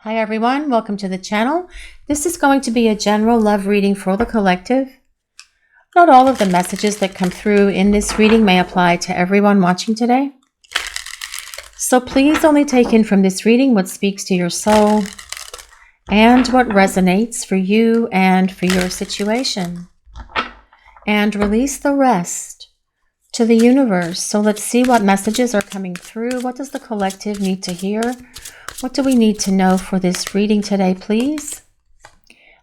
Hi everyone, welcome to the channel. This is going to be a general love reading for the collective. Not all of the messages that come through in this reading may apply to everyone watching today. So please only take in from this reading what speaks to your soul and what resonates for you and for your situation. And release the rest to the universe. So let's see what messages are coming through. What does the collective need to hear? What do we need to know for this reading today, please?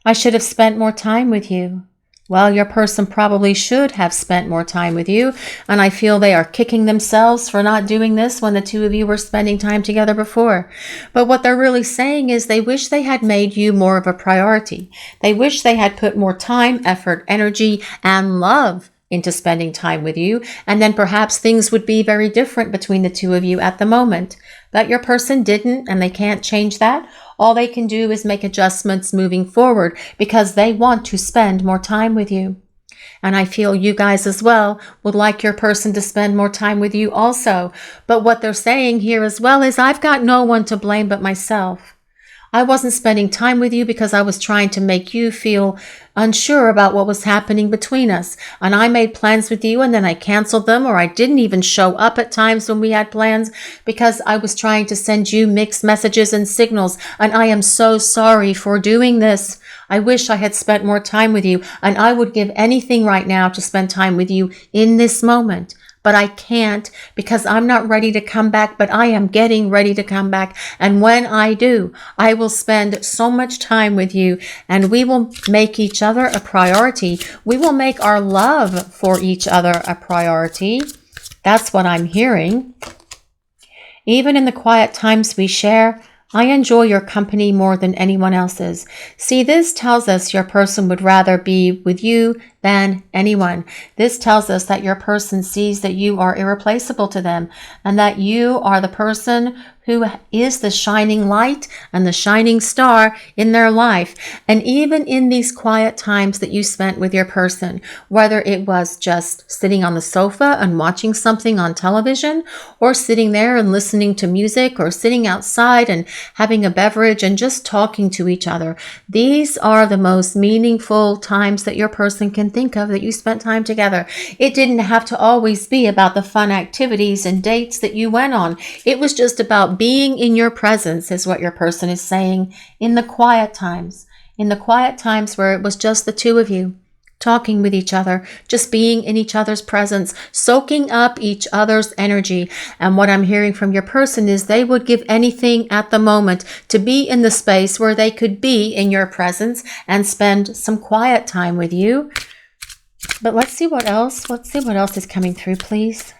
I should have spent more time with you. Well, your person probably should have spent more time with you, and I feel they are kicking themselves for not doing this when the two of you were spending time together before. But what they're really saying is they wish they had made you more of a priority. They wish they had put more time, effort, energy, and love into spending time with you, and then perhaps things would be very different between the two of you at the moment. But your person didn't, and they can't change that. All they can do is make adjustments moving forward because they want to spend more time with you. And I feel you guys as well would like your person to spend more time with you also. But what they're saying here as well is I've got no one to blame but myself. I wasn't spending time with you because I was trying to make you feel unsure about what was happening between us. And I made plans with you and then I canceled them, or I didn't even show up at times when we had plans because I was trying to send you mixed messages and signals. And I am so sorry for doing this. I wish I had spent more time with you, and I would give anything right now to spend time with you in this moment. But I can't because I'm not ready to come back, but I am getting ready to come back. And when I do, I will spend so much time with you, and we will make each other a priority. We will make our love for each other a priority. That's what I'm hearing. Even in the quiet times we share, I enjoy your company more than anyone else's. See, this tells us your person would rather be with you than anyone. This tells us that your person sees that you are irreplaceable to them and that you are the person who is the shining light and the shining star in their life. And even in these quiet times that you spent with your person, whether it was just sitting on the sofa and watching something on television, or sitting there and listening to music, or sitting outside and having a beverage and just talking to each other, these are the most meaningful times that your person can think of that you spent time together. It didn't have to always be about the fun activities and dates that you went on. It was just about being in your presence, is what your person is saying, in the quiet times. In the quiet times where it was just the two of you, talking with each other, just being in each other's presence, soaking up each other's energy. And what I'm hearing from your person is they would give anything at the moment to be in the space where they could be in your presence and spend some quiet time with you. But let's see what else. Let's see what else is coming through, please.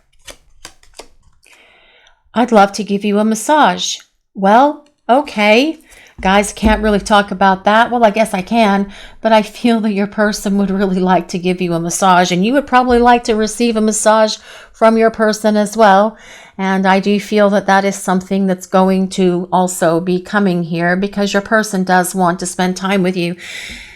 I'd love to give you a massage. Well, okay. Guys can't really talk about that. Well, I guess I can, but I feel that your person would really like to give you a massage, and you would probably like to receive a massage from your person as well. And I do feel that that is something that's going to also be coming here because your person does want to spend time with you.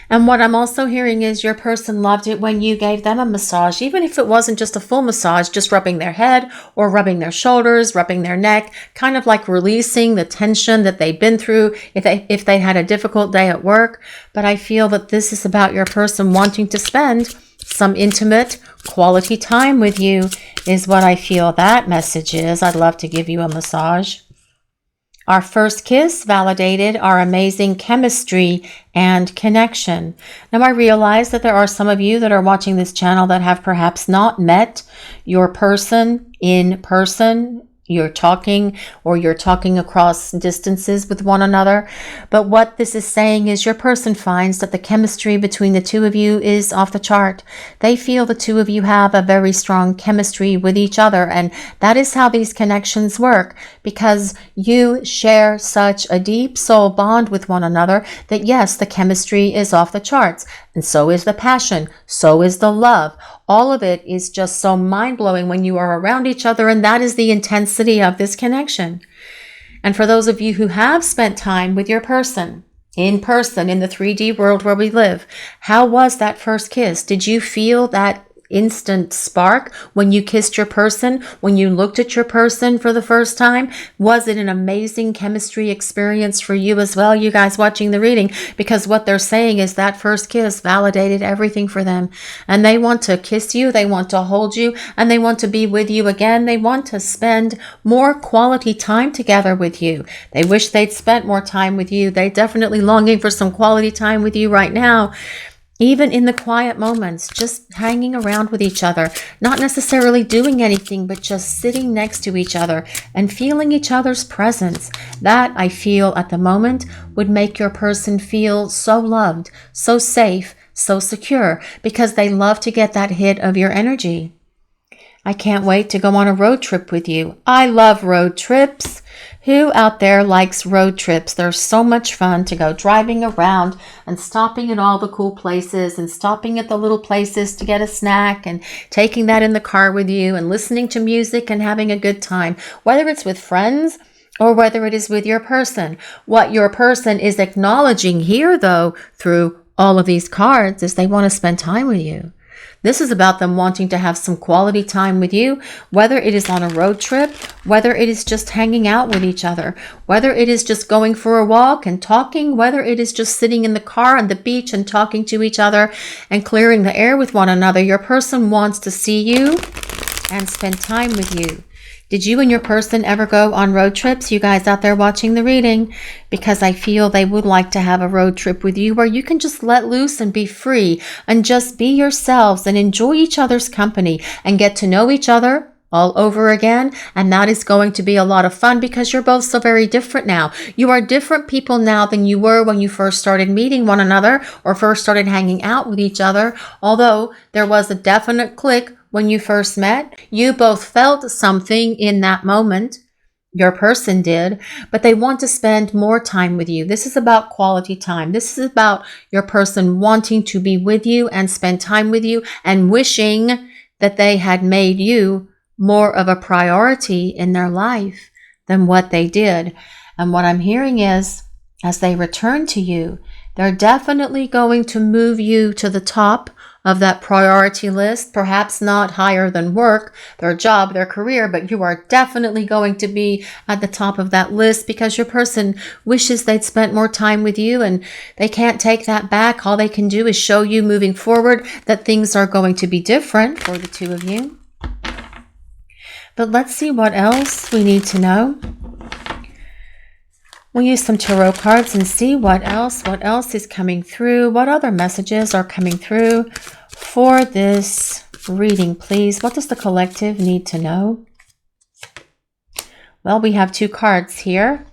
And what I'm also hearing is your person loved it when you gave them a massage, even if it wasn't just a full massage, just rubbing their head or rubbing their shoulders, rubbing their neck, kind of like releasing the tension that they've been through if they had a difficult day at work. But I feel that this is about your person wanting to spend some intimate quality time with you is what I feel that message is. I'd love to give you a massage. Our first kiss validated our amazing chemistry and connection. Now, I realize that there are some of you that are watching this channel that have perhaps not met your person in person. You're talking across distances with one another. But what this is saying is your person finds that the chemistry between the two of you is off the chart. They feel the two of you have a very strong chemistry with each other. And that is how these connections work, because you share such a deep soul bond with one another that yes, the chemistry is off the charts. And so is the passion. So is the love. All of it is just so mind-blowing when you are around each other, and that is the intensity of this connection. And for those of you who have spent time with your person, in person, in the 3D world where we live, how was that first kiss? Did you feel that instant spark when you kissed your person, when you looked at your person for the first time? Was it an amazing chemistry experience for you as well, you guys watching the reading? Because what they're saying is that first kiss validated everything for them. And they want to kiss you, they want to hold you, and they want to be with you again. They want to spend more quality time together with you. They wish they'd spent more time with you. They're definitely longing for some quality time with you right now. Even in the quiet moments, just hanging around with each other, not necessarily doing anything, but just sitting next to each other and feeling each other's presence. That, I feel at the moment, would make your person feel so loved, so safe, so secure, because they love to get that hit of your energy. I can't wait to go on a road trip with you. I love road trips. Who out there likes road trips? They're so much fun to go driving around and stopping at all the cool places and stopping at the little places to get a snack and taking that in the car with you and listening to music and having a good time, whether it's with friends or whether it is with your person. What your person is acknowledging here, though, through all of these cards, is they want to spend time with you. This is about them wanting to have some quality time with you, whether it is on a road trip, whether it is just hanging out with each other, whether it is just going for a walk and talking, whether it is just sitting in the car on the beach and talking to each other and clearing the air with one another. Your person wants to see you and spend time with you. Did you and your person ever go on road trips, you guys out there watching the reading? Because I feel they would like to have a road trip with you where you can just let loose and be free and just be yourselves and enjoy each other's company and get to know each other all over again. And that is going to be a lot of fun because you're both so very different now. You are different people now than you were when you first started meeting one another or first started hanging out with each other. Although there was a definite click when you first met, you both felt something in that moment. Your person did, but they want to spend more time with you. This is about quality time. This is about your person wanting to be with you and spend time with you and wishing that they had made you more of a priority in their life than what they did. And what I'm hearing is, as they return to you, they're definitely going to move you to the top of that priority list, perhaps not higher than work, their job, their career, but you are definitely going to be at the top of that list because your person wishes they'd spent more time with you and they can't take that back. All they can do is show you moving forward that things are going to be different for the two of you. But let's see what else we need to know. We'll use some tarot cards and see what else is coming through. What other messages are coming through for this reading, please? What does the collective need to know? Well, we have two cards here.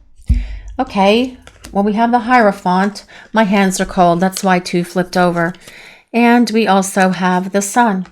Okay, well, we have the Hierophant. My hands are cold. That's why two flipped over. And we also have the Sun.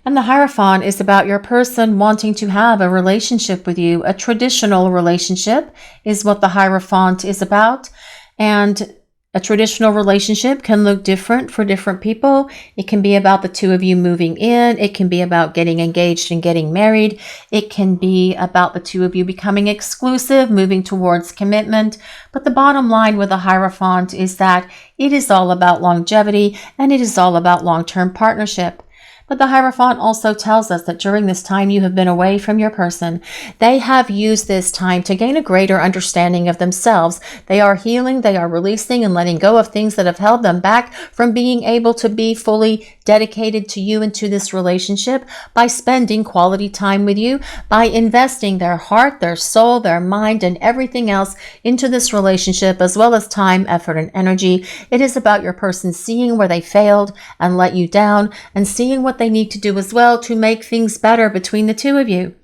And the Hierophant is about your person wanting to have a relationship with you. A traditional relationship is what the Hierophant is about. And a traditional relationship can look different for different people. It can be about the two of you moving in. It can be about getting engaged and getting married. It can be about the two of you becoming exclusive, moving towards commitment. But the bottom line with the Hierophant is that it is all about longevity and it is all about long-term partnership. But the Hierophant also tells us that during this time you have been away from your person, they have used this time to gain a greater understanding of themselves. They are healing, they are releasing and letting go of things that have held them back from being able to be fully dedicated to you and to this relationship by spending quality time with you, by investing their heart, their soul, their mind, and everything else into this relationship, as well as time, effort, and energy. It is about your person seeing where they failed and let you down and seeing what they need to do as well to make things better between the two of you.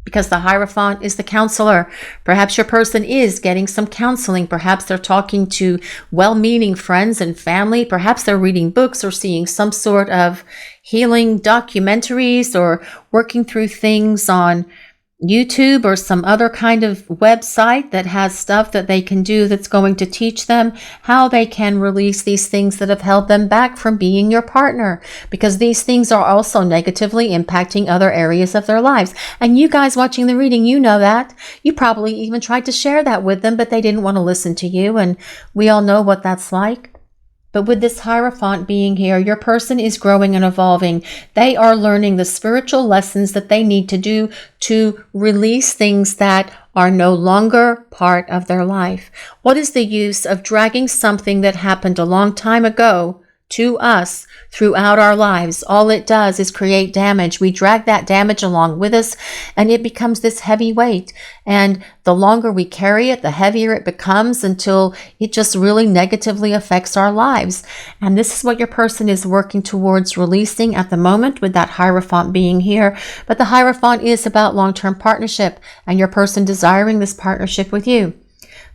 Because the Hierophant is the counselor. Perhaps your person is getting some counseling. Perhaps they're talking to well-meaning friends and family. Perhaps they're reading books or seeing some sort of healing documentaries or working through things on YouTube or some other kind of website that has stuff that they can do that's going to teach them how they can release these things that have held them back from being your partner, because these things are also negatively impacting other areas of their lives. And you guys watching the reading, you know that. You probably even tried to share that with them, but they didn't want to listen to you, and we all know what that's like. But with this Hierophant being here, your person is growing and evolving. They are learning the spiritual lessons that they need to do to release things that are no longer part of their life. What is the use of dragging something that happened a long time ago to us throughout our lives? All it does is create damage. We drag that damage along with us, and it becomes this heavy weight. And the longer we carry it, the heavier it becomes, until it just really negatively affects our lives. And this is what your person is working towards releasing at the moment, with that Hierophant being here. But the Hierophant is about long-term partnership, and your person desiring this partnership with you.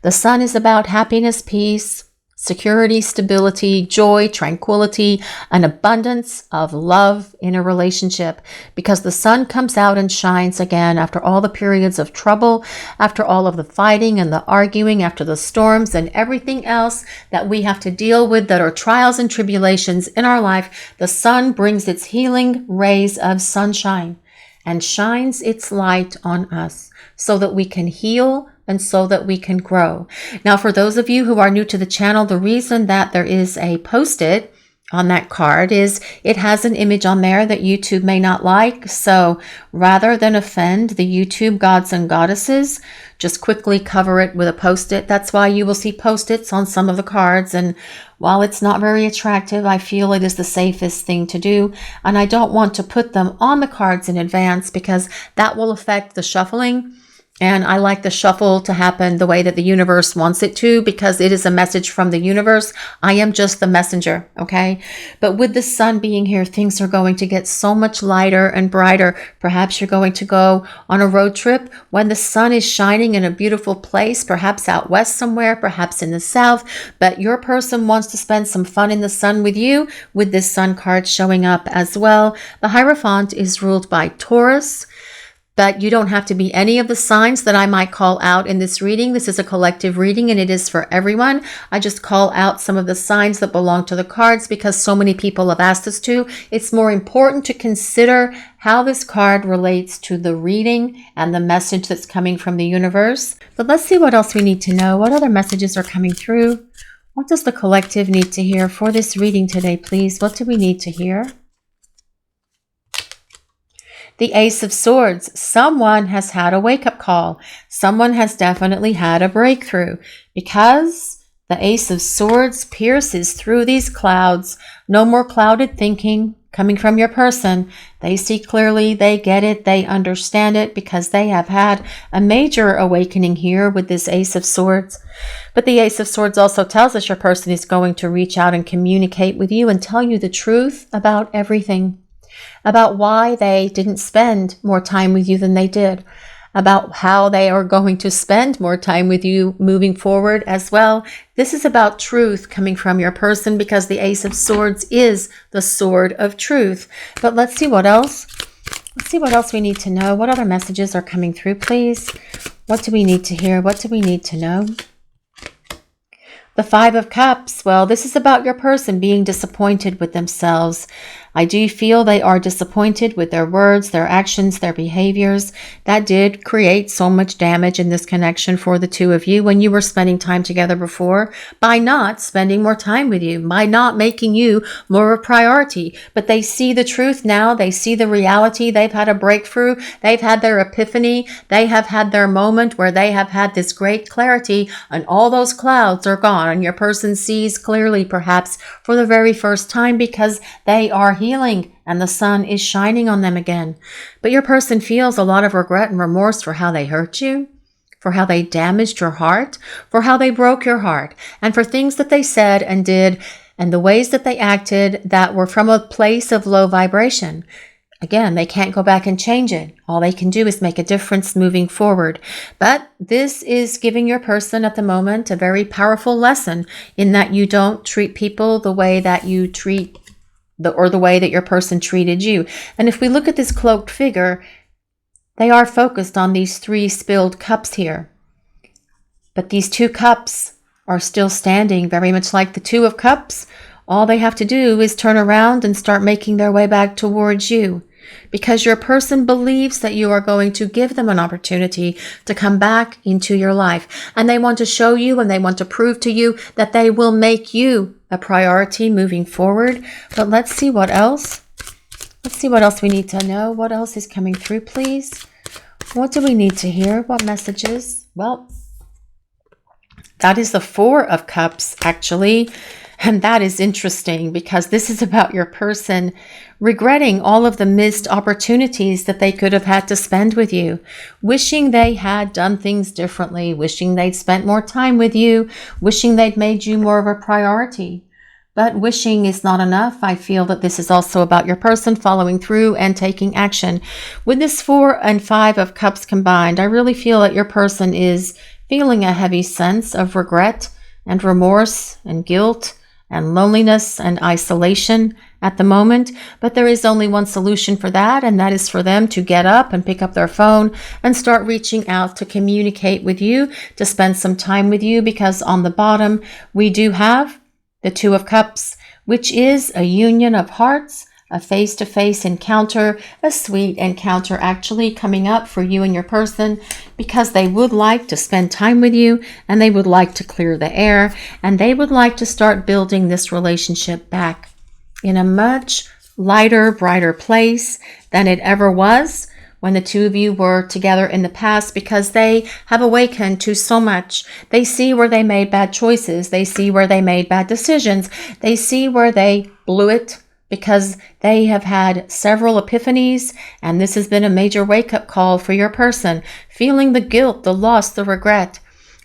The Sun is about happiness, peace, security, stability, joy, tranquility, an abundance of love in a relationship, because the Sun comes out and shines again after all the periods of trouble, after all of the fighting and the arguing, after the storms and everything else that we have to deal with that are trials and tribulations in our life. The Sun brings its healing rays of sunshine and shines its light on us so that we can heal and so that we can grow. Now, for those of you who are new to the channel, the reason that there is a post-it on that card is it has an image on there that YouTube may not like. So rather than offend the YouTube gods and goddesses, just quickly cover it with a post-it. That's why you will see post-its on some of the cards. And while it's not very attractive, I feel it is the safest thing to do. And I don't want to put them on the cards in advance because that will affect the shuffling. And I like the shuffle to happen the way that the universe wants it to, because it is a message from the universe. I am just the messenger, okay? But with the Sun being here, things are going to get so much lighter and brighter. Perhaps you're going to go on a road trip when the Sun is shining in a beautiful place, perhaps out west somewhere, perhaps in the south. But your person wants to spend some fun in the sun with you, with this Sun card showing up as well. The Hierophant is ruled by Taurus. But you don't have to be any of the signs that I might call out in this reading. This is a collective reading and it is for everyone. I just call out some of the signs that belong to the cards because so many people have asked us to. It's more important to consider how this card relates to the reading and the message that's coming from the universe. But let's see what else we need to know. What other messages are coming through? What does the collective need to hear for this reading today, please? What do we need to hear? The Ace of Swords. Someone has had a wake-up call. Someone has definitely had a breakthrough, because the Ace of Swords pierces through these clouds. No more clouded thinking coming from your person. They see clearly, they get it, they understand it, because they have had a major awakening here with this Ace of Swords. But the Ace of Swords also tells us your person is going to reach out and communicate with you and tell you the truth about everything. About why they didn't spend more time with you than they did, about how they are going to spend more time with you moving forward as well. This is about truth coming from your person, because the Ace of Swords is the sword of truth. But let's see what else. Let's see what else we need to know. What other messages are coming through, please? What do we need to hear? What do we need to know? The Five of Cups. Well, this is about your person being disappointed with themselves. I do feel they are disappointed with their words, their actions, their behaviors. That did create so much damage in this connection for the two of you when you were spending time together before, by not spending more time with you, by not making you more a priority. But they see the truth now. They see the reality. They've had a breakthrough. They've had their epiphany. They have had their moment where they have had this great clarity, and all those clouds are gone. And your person sees clearly, perhaps for the very first time, because they are healing and the sun is shining on them again. But your person feels a lot of regret and remorse for how they hurt you, for how they damaged your heart, for how they broke your heart, and for things that they said and did, and the ways that they acted that were from a place of low vibration. Again, they can't go back and change it. All they can do is make a difference moving forward. But this is giving your person at the moment a very powerful lesson, in that you don't treat people the way that you treat the way that your person treated you. And if we look at this cloaked figure, they are focused on these three spilled cups here. But these two cups are still standing, very much like the Two of Cups. All they have to do is turn around and start making their way back towards you. because your person believes that you are going to give them an opportunity to come back into your life. And they want to show you and they want to prove to you that they will make you a priority moving forward. But let's see what else. Let's see what else we need to know. What else is coming through, please? What do we need to hear? What messages? Well, that is the Four of Cups, actually. And that is interesting because this is about your person regretting all of the missed opportunities that they could have had to spend with you, wishing they had done things differently, wishing they'd spent more time with you, wishing they'd made you more of a priority. But wishing is not enough. I feel that this is also about your person following through and taking action. With this 4 and 5 of Cups combined, I really feel that your person is feeling a heavy sense of regret and remorse and guilt and loneliness and isolation at the moment. But there is only one solution for that, and that is for them to get up and pick up their phone and start reaching out to communicate with you, to spend some time with you, because on the bottom we do have the 2 of Cups, which is a union of hearts, a face-to-face encounter, a sweet encounter actually coming up for you and your person, because they would like to spend time with you and they would like to clear the air and they would like to start building this relationship back in a much lighter, brighter place than it ever was when the 2 of you were together in the past, because they have awakened to so much. They see where they made bad choices. They see where they made bad decisions. They see where they blew it, because they have had several epiphanies, and this has been a major wake-up call for your person, feeling the guilt, the loss, the regret,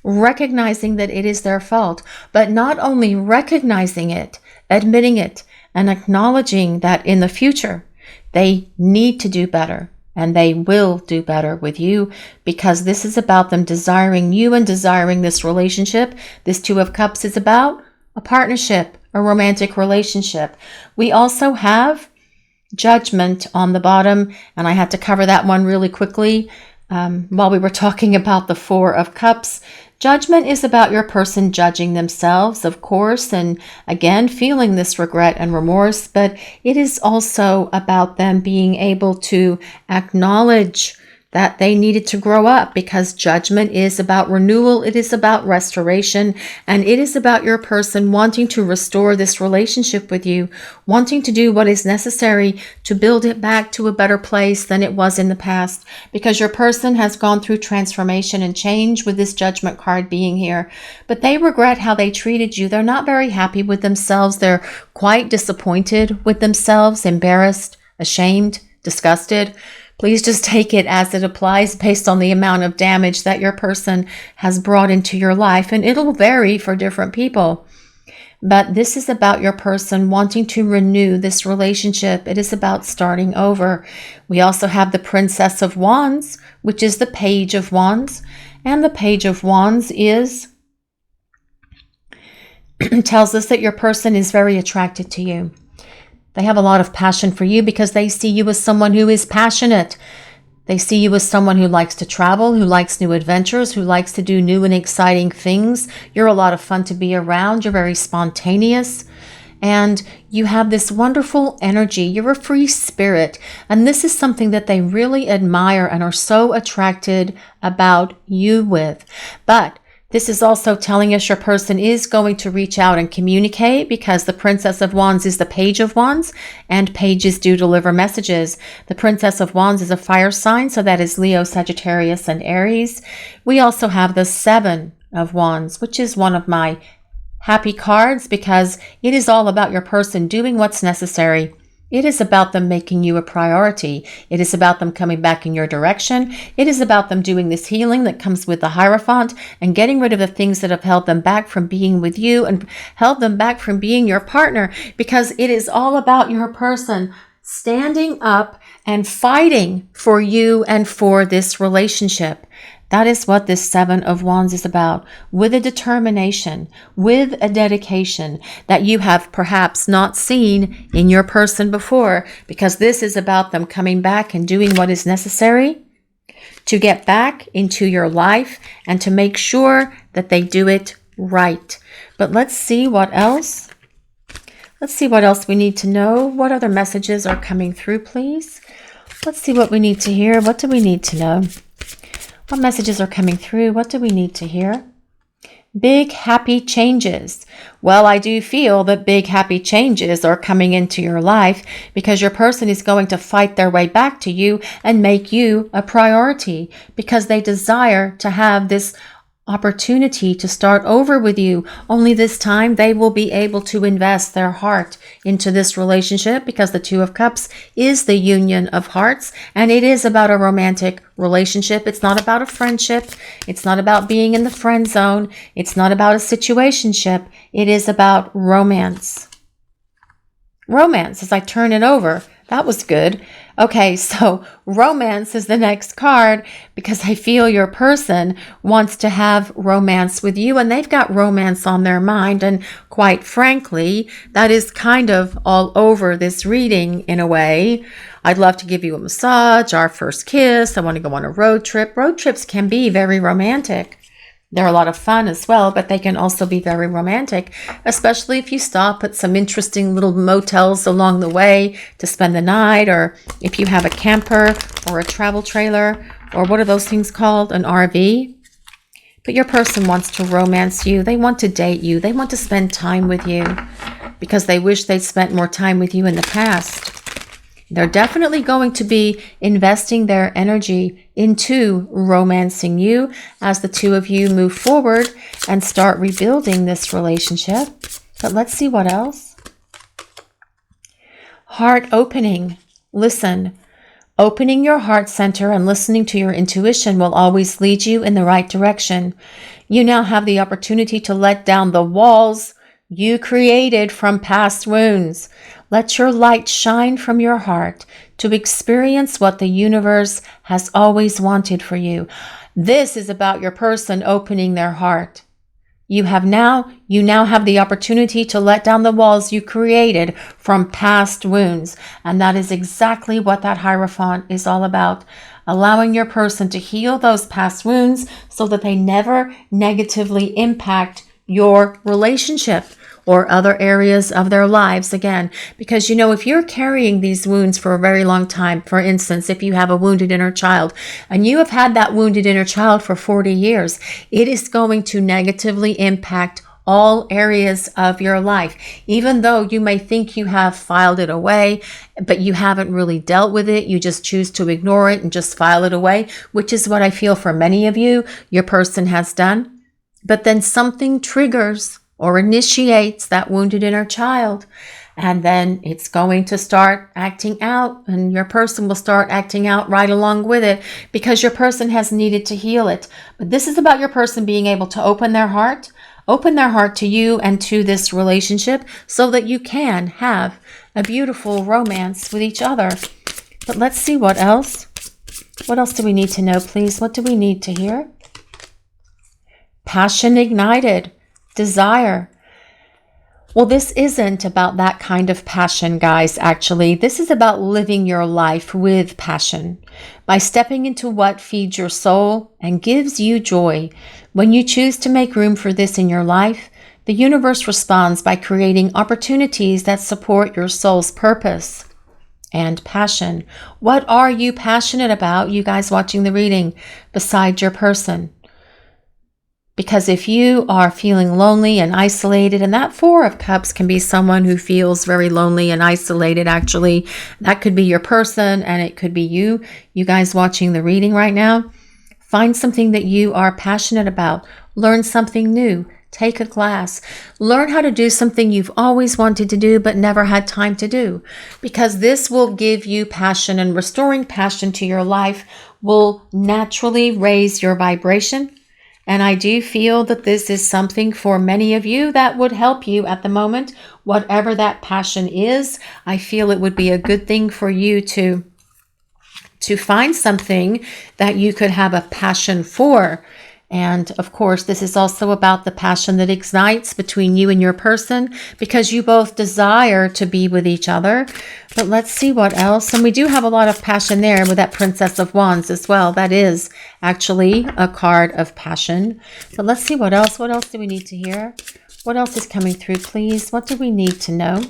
recognizing that it is their fault, but not only recognizing it, admitting it, and acknowledging that in the future they need to do better. And they will do better with you, because this is about them desiring you and desiring this relationship. This 2 of Cups is about a partnership, a romantic relationship. We also have Judgment on the bottom, and I had to cover that one really quickly while we were talking about the 4 of Cups. Judgment is about your person judging themselves, of course, and again, feeling this regret and remorse, but it is also about them being able to acknowledge that they needed to grow up, because judgment is about renewal, it is about restoration, and it is about your person wanting to restore this relationship with you, wanting to do what is necessary to build it back to a better place than it was in the past, because your person has gone through transformation and change with this Judgment card being here, but they regret how they treated you. They're not very happy with themselves. They're quite disappointed with themselves, embarrassed, ashamed, disgusted. Please just take it as it applies based on the amount of damage that your person has brought into your life. And it'll vary for different people. But this is about your person wanting to renew this relationship. It is about starting over. We also have the Princess of Wands, which is the Page of Wands. And the Page of Wands tells us that your person is very attracted to you. They have a lot of passion for you because they see you as someone who is passionate. They see you as someone who likes to travel, who likes new adventures, who likes to do new and exciting things. You're a lot of fun to be around. You're very spontaneous. And you have this wonderful energy. You're a free spirit. And this is something that they really admire and are so attracted about you with. But this is also telling us your person is going to reach out and communicate, because the Princess of Wands is the Page of Wands, and pages do deliver messages. The Princess of Wands is a fire sign, so that is Leo, Sagittarius, and Aries. We also have the 7 of Wands, which is one of my happy cards, because it is all about your person doing what's necessary. It is about them making you a priority. It is about them coming back in your direction. It is about them doing this healing that comes with the Hierophant and getting rid of the things that have held them back from being with you and held them back from being your partner, because it is all about your person standing up and fighting for you and for this relationship. That is what this 7 of Wands is about, with a determination, with a dedication that you have perhaps not seen in your person before, because this is about them coming back and doing what is necessary to get back into your life and to make sure that they do it right. But let's see what else. Let's see what else we need to know. What other messages are coming through, please? Let's see what we need to hear. What do we need to know? What messages are coming through? What do we need to hear? Big happy changes. Well, I do feel that big happy changes are coming into your life because your person is going to fight their way back to you and make you a priority because they desire to have this opportunity to start over with you. Only this time they will be able to invest their heart into this relationship because the Two of Cups is the union of hearts and it is about a romantic relationship. It's not about a friendship. It's not about being in the friend zone. It's not about a situationship. It is about romance. Romance, as I turn it over. That was good. Okay, so romance is the next card because I feel your person wants to have romance with you and they've got romance on their mind. And quite frankly, that is kind of all over this reading in a way. I'd love to give you a massage, our first kiss. I want to go on a road trip. Road trips can be very romantic. They're a lot of fun as well, but they can also be very romantic, especially if you stop at some interesting little motels along the way to spend the night, or if you have a camper or a travel trailer, or what are those things called? An RV. But your person wants to romance you. They want to date you. They want to spend time with you because they wish they'd spent more time with you in the past. They're definitely going to be investing their energy into romancing you as the two of you move forward and start rebuilding this relationship. But let's see what else. Heart opening. Listen. Opening your heart center and listening to your intuition will always lead you in the right direction. You now have the opportunity to let down the walls you created from past wounds. Let your light shine from your heart to experience what the universe has always wanted for you. This is about your person opening their heart. You now have the opportunity to let down the walls you created from past wounds. And that is exactly what that Hierophant is all about. Allowing your person to heal those past wounds so that they never negatively impact your relationship or other areas of their lives again. Because, if you're carrying these wounds for a very long time, for instance, if you have a wounded inner child and you have had that wounded inner child for 40 years, it is going to negatively impact all areas of your life. Even though you may think you have filed it away, but you haven't really dealt with it, you just choose to ignore it and just file it away, which is what I feel for many of you, your person has done. But then something triggers or initiates that wounded inner child. And then it's going to start acting out and your person will start acting out right along with it because your person has needed to heal it. But this is about your person being able to open their heart to you and to this relationship so that you can have a beautiful romance with each other. But let's see what else. What else do we need to know, please? What do we need to hear? Passion ignited. Desire. Well, this isn't about that kind of passion, guys, actually. This is about living your life with passion by stepping into what feeds your soul and gives you joy. When you choose to make room for this in your life, the universe responds by creating opportunities that support your soul's purpose and passion. What are you passionate about, you guys watching the reading, besides your person? Because if you are feeling lonely and isolated, and that Four of Cups can be someone who feels very lonely and isolated, actually, that could be your person and it could be you guys watching the reading right now. Find something that you are passionate about. Learn something new. Take a class. Learn how to do something you've always wanted to do but never had time to do. Because this will give you passion, and restoring passion to your life will naturally raise your vibration. And I do feel that this is something for many of you that would help you at the moment. Whatever that passion is, I feel it would be a good thing for you to find something that you could have a passion for. And of course, this is also about the passion that ignites between you and your person because you both desire to be with each other. But let's see what else. And we do have a lot of passion there with that Princess of Wands as well. That is actually a card of passion. But let's see what else. What else do we need to hear? What else is coming through, please? What do we need to know?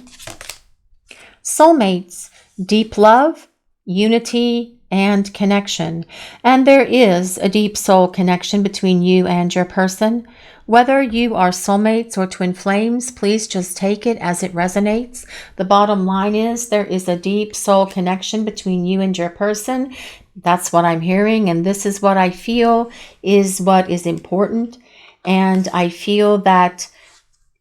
Soulmates, deep love, unity, and connection. And there is a deep soul connection between you and your person. Whether you are soulmates or twin flames, please just take it as it resonates. The bottom line is there is a deep soul connection between you and your person. That's what I'm hearing, and this is what I feel is what is important. And I feel that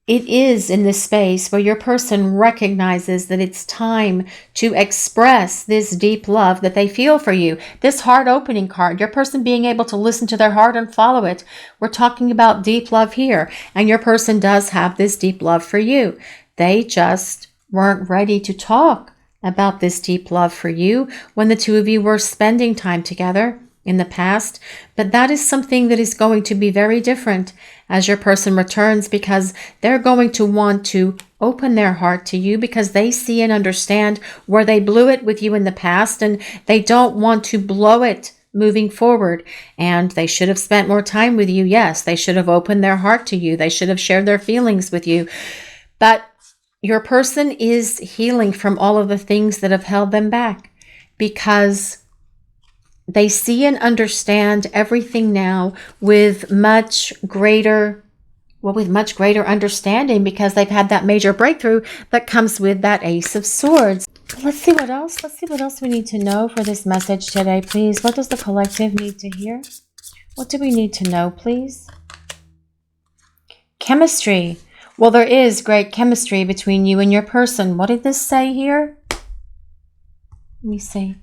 it is in this space where your person recognizes that it's time to express this deep love that they feel for you. This heart opening card, your person being able to listen to their heart and follow it. We're talking about deep love here, and your person does have this deep love for you. They just weren't ready to talk about this deep love for you when the two of you were spending time together in the past, but that is something that is going to be very different as your person returns, because they're going to want to open their heart to you because they see and understand where they blew it with you in the past, and they don't want to blow it moving forward. And they should have spent more time with you. Yes, they should have opened their heart to you. They should have shared their feelings with you. But your person is healing from all of the things that have held them back, because they see and understand everything now with much greater understanding, because they've had that major breakthrough that comes with that Ace of Swords. Let's see what else. Let's see what else we need to know for this message today, please. What does the collective need to hear? What do we need to know, please? Chemistry. Well, there is great chemistry between you and your person. What did this say here? Let me see.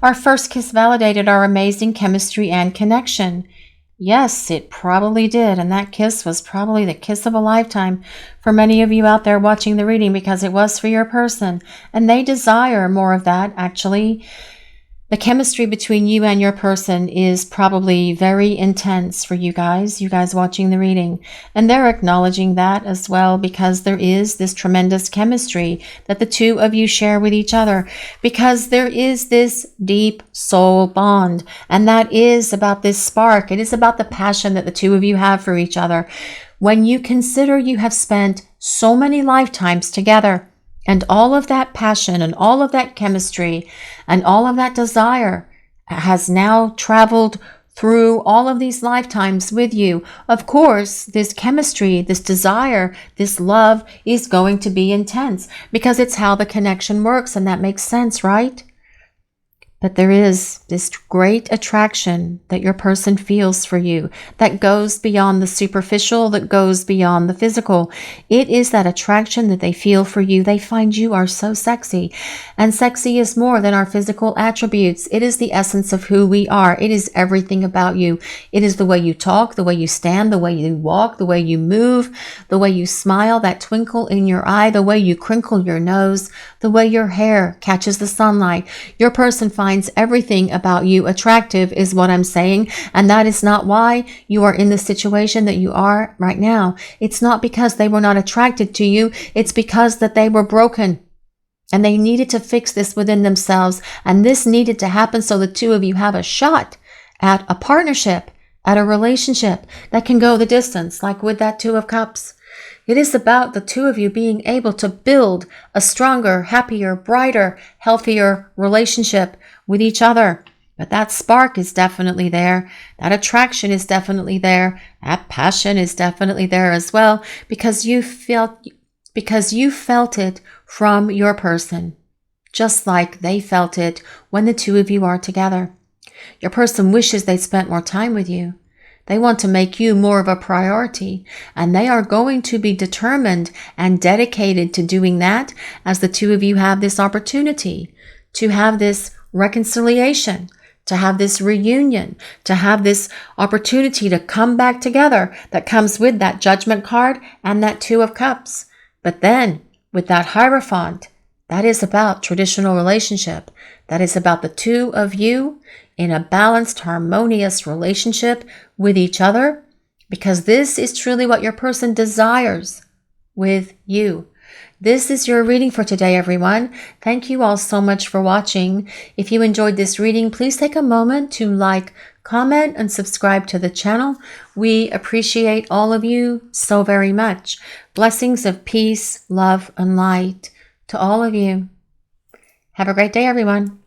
Our first kiss validated our amazing chemistry and connection. Yes, it probably did. And that kiss was probably the kiss of a lifetime for many of you out there watching the reading, because it was for your person. And they desire more of that, actually. The chemistry between you and your person is probably very intense for you guys watching the reading. And they're acknowledging that as well, because there is this tremendous chemistry that the two of you share with each other, because there is this deep soul bond. And that is about this spark. It is about the passion that the two of you have for each other. When you consider you have spent so many lifetimes together, and all of that passion and all of that chemistry and all of that desire has now traveled through all of these lifetimes with you. Of course, this chemistry, this desire, this love is going to be intense, because it's how the connection works, and that makes sense, right? But there is this great attraction that your person feels for you that goes beyond the superficial, that goes beyond the physical. It is that attraction that they feel for you. They find you are so sexy. And sexy is more than our physical attributes. It is the essence of who we are. It is everything about you. It is the way you talk, the way you stand, the way you walk, the way you move, the way you smile, that twinkle in your eye, the way you crinkle your nose, the way your hair catches the sunlight. Your person finds everything about you attractive, is what I'm saying. And that is not why you are in the situation that you are right now. It's not because they were not attracted to you. It's because that they were broken. And they needed to fix this within themselves. And this needed to happen so the two of you have a shot at a partnership, at a relationship that can go the distance, like with that Two of Cups. It is about the two of you being able to build a stronger, happier, brighter, healthier relationship with each other. But that spark is definitely there. That attraction is definitely there. That passion is definitely there as well, because you felt it from your person, just like they felt it when the two of you are together. Your person wishes they spent more time with you. They want to make you more of a priority, and they are going to be determined and dedicated to doing that as the two of you have this opportunity to have this reconciliation, to have this reunion, to have this opportunity to come back together that comes with that Judgment card and that Two of Cups. But then with that Hierophant, that is about traditional relationship. That is about the two of you in a balanced, harmonious relationship with each other, because this is truly what your person desires with you. This is your reading for today, everyone. Thank you all so much for watching. If you enjoyed this reading, please take a moment to like, comment, and subscribe to the channel. We appreciate all of you so very much. Blessings of peace, love, and light to all of you. Have a great day, everyone.